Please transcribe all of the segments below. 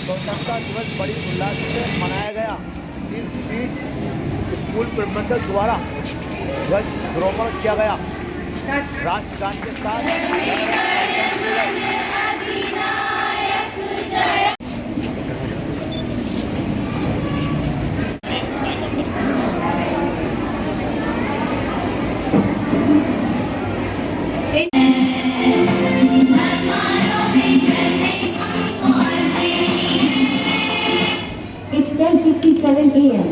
स्वतंत्रता दिवस बड़ी उल्लास से मनाया गया। इस बीच स्कूल प्रबंधक द्वारा ध्वजारोहण किया गया। राष्ट्रगान के साथ It's 10:57 a.m.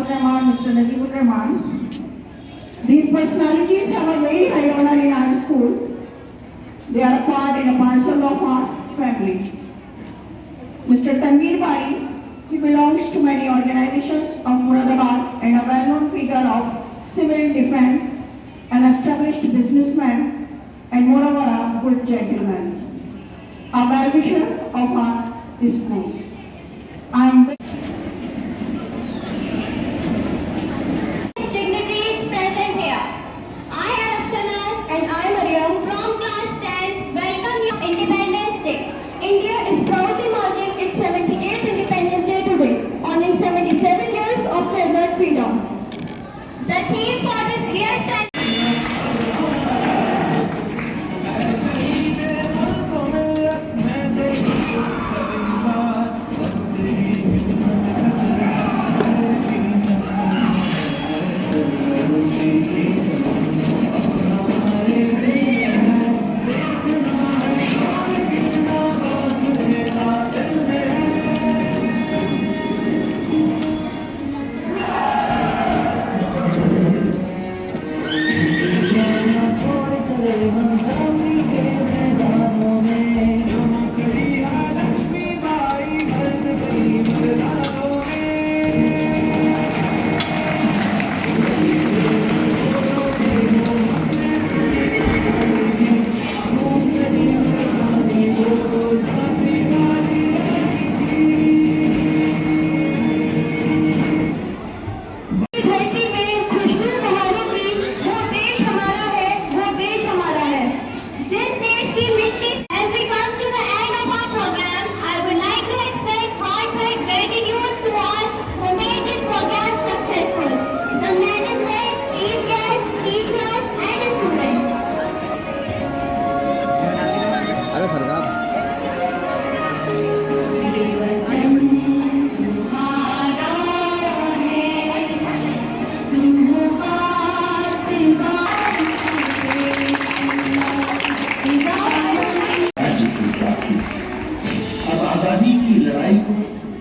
Abdul Rahman, Mr. Najibur Rahman. These personalities have a very high honor in our school. They are a part and a parcel of our family. Mr. Tanveer Bari, he belongs to many organizations of Muradabad and a well-known figure of civil defense, an established businessman, and moreover a good gentleman, a well-wisher of our school. Dignitaries present here. I am Akshanas and I Mariam from class 10 welcome you Independence Day. India is proudly marking its 78th Independence Day today, honoring 77 years of treasured freedom. The theme for this year's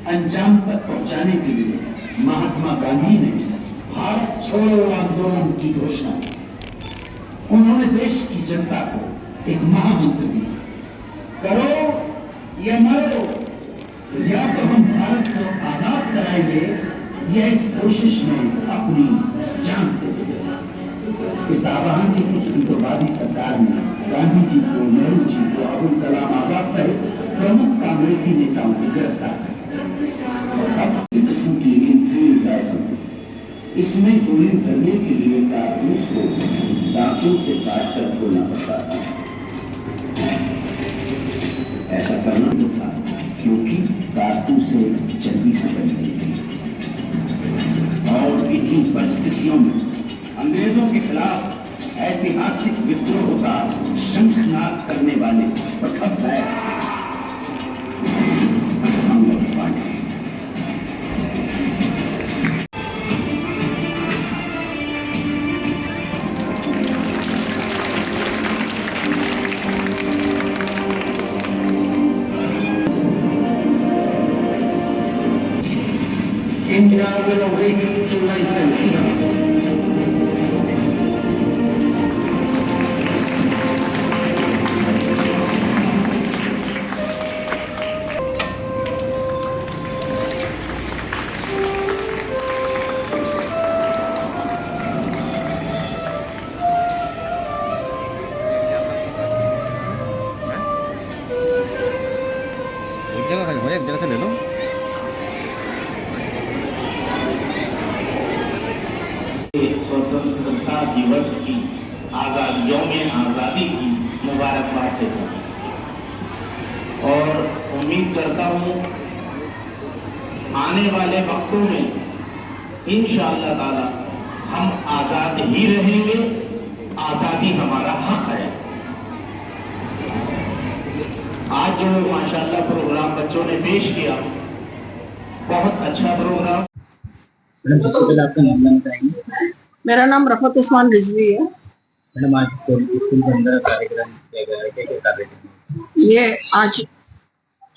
अंजाम तक पहुंचाने के लिए महात्मा गांधी ने भारत छोड़ो आंदोलन की घोषणा की। उन्होंने देश की जनता को एक महामंत्र दिया, करो या मरो, या तो हम भारत को आजाद कराएंगे या इस कोशिश में अपनी जान दे देंगे। इस आह्वान की कुछ हिंदुवादी सरकार ने गांधी जी को, नेहरू जी को, अबुल कलाम आजाद सहित प्रमुख कांग्रेसी नेताओं को गिरफ्तार कर की इनफील्ड राइफल इसमें गोली भरने के लिए कारतूस को दांतों से काटकर खोलना पड़ता था। ऐसा करना तो था क्योंकि कारतूस से चर्बी से बनी गई थी और इन्हीं परिस्थितियों में अंग्रेजों के खिलाफ ऐतिहासिक विद्रोह का शंखनाद करने वाले प्रखर नायक हम लोग Pandey. India will awake to life and freedom. एक जगह से ले लो। स्वतंत्रता दिवस की यौम आज़ादी की मुबारकबाद देता हूँ और उम्मीद करता हूँ आने वाले वक्तों में इंशाअल्लाह ताला हम आज़ाद ही रहेंगे, आज़ादी हमारा हक है। आज जो माशाअल्लाह प्रोग्राम बच्चों ने पेश किया, बहुत अच्छा प्रोग्राम। आपका नाम बताएंगे? मेरा नाम रफत उस्मान रिजवी है। मैडम आज स्कूल के अंदर कार्यक्रम किया गया है, क्या कार्यक्रम? ये आज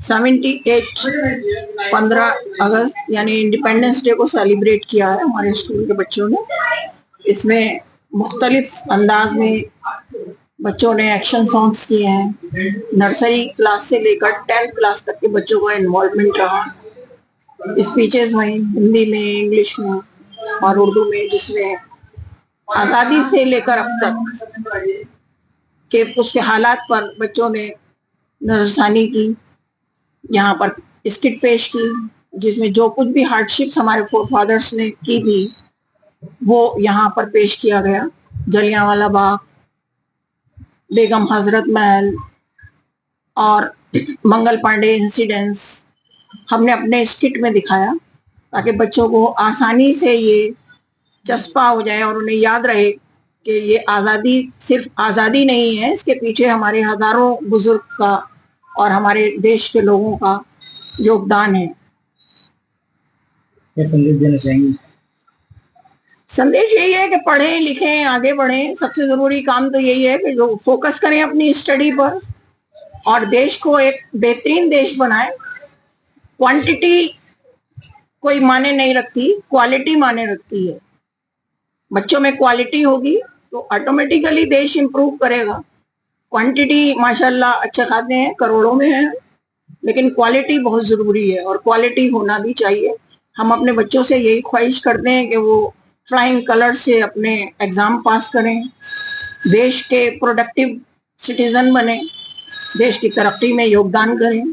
15 अगस्त यानी इंडिपेंडेंस डे को सेलिब्रेट किया है हमारे स्कूल के बच्चों ने। इसमें मुख्तलिफ अंदाज में बच्चों ने एक्शन सॉन्ग्स किए हैं। नर्सरी क्लास से लेकर 10th क्लास तक के बच्चों का इन्वॉल्वमेंट रहा। स्पीचेस हुई हिंदी में, इंग्लिश में और उर्दू में, जिसमें आज़ादी से लेकर अब तक के उसके हालात पर बच्चों ने नजरसानी की। यहाँ पर स्किट पेश की जिसमें जो कुछ भी हार्डशिप्स हमारे फोरफादर्स ने की थी वो यहाँ पर पेश किया गया। जलियांवाला बाग, बेगम हजरत महल और मंगल पांडे इंसिडेंट्स हमने अपने स्किट में दिखाया ताकि बच्चों को आसानी से ये चस्पा हो जाए और उन्हें याद रहे कि ये आज़ादी सिर्फ आज़ादी नहीं है, इसके पीछे हमारे हजारों बुजुर्ग का और हमारे देश के लोगों का योगदान है। क्या संदेश देना चाहेंगे? संदेश यही है कि पढ़ें लिखें, आगे बढ़ें। सबसे जरूरी काम तो यही है कि जो फोकस करें अपनी स्टडी पर और देश को एक बेहतरीन देश बनाएं। क्वांटिटी कोई माने नहीं रखती, क्वालिटी माने रखती है। बच्चों में क्वालिटी होगी तो ऑटोमेटिकली देश इंप्रूव करेगा। क्वांटिटी माशाल्लाह अच्छा खाते हैं, करोड़ों में है, लेकिन क्वालिटी बहुत जरूरी है और क्वालिटी होना भी चाहिए। हम अपने बच्चों से यही ख्वाहिश करते हैं कि वो फ्लाइंग कलर से अपने एग्जाम पास करें, देश के प्रोडक्टिव सिटीजन बने, देश की तरक्की में योगदान करें।